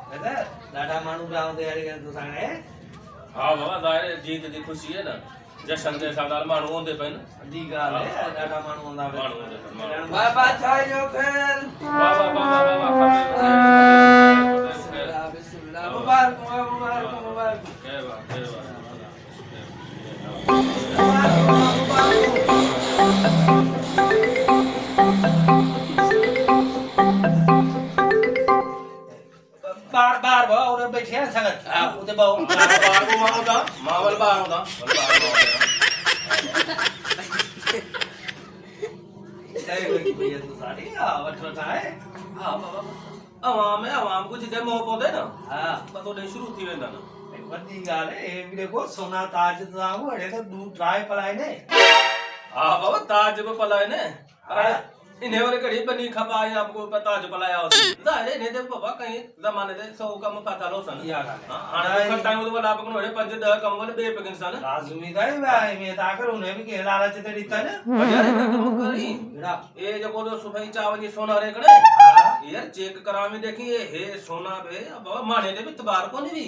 ऐसा लाडा मानू गाँव दे यार तो सांगणे हाँ बाबा जाहिर जीत दी खुशी है ना जश्न दे सादार मानू होंदे पे ना दी गाल है लाडा मानू होंदा मानू होंदे पे मानू बाबा छाई जो खेल बाबा बाबा बाबा बिस्मिल्लाह बिस्मिल्लाह मुबारक मुबारक मुबारक के बात बार बार बा और बैठे हैं संगत उते बाओ बार को मारदा मावल बार होदा सही होगी भैया तो सारी वठ वठा है हां बाबा आवाम को जिदे मोह पौंदे ना हां पतो नहीं शुरू थी वेंदा ना वड्डी गाल है ए भी देखो सोना ताज ताऊ अड़े तो दू ट्राई पलाए ने हाँ बाबा ताज पे पलाए ने इन्हें वाले घड़ी बनी खपाई आपको पता जो पलाया होता जाहिर इन्हें दे बाबा कहीं जमाने दे 100 कम पता लो सन या गाल है आना तो टाइम तो वाला आपको होड़े 5-10 कम वाले बेपकिन सन लाजमी का ही भाई मैं ताकर उन्हें भी के लालच ते दिता ने यार कम करी बेड़ा ये जो सुबह 4 बजे सोना रे कड़े हां यार चेक करा में देखी ये हे सोना बे बाबा माने दे भी तबार को नहीं भी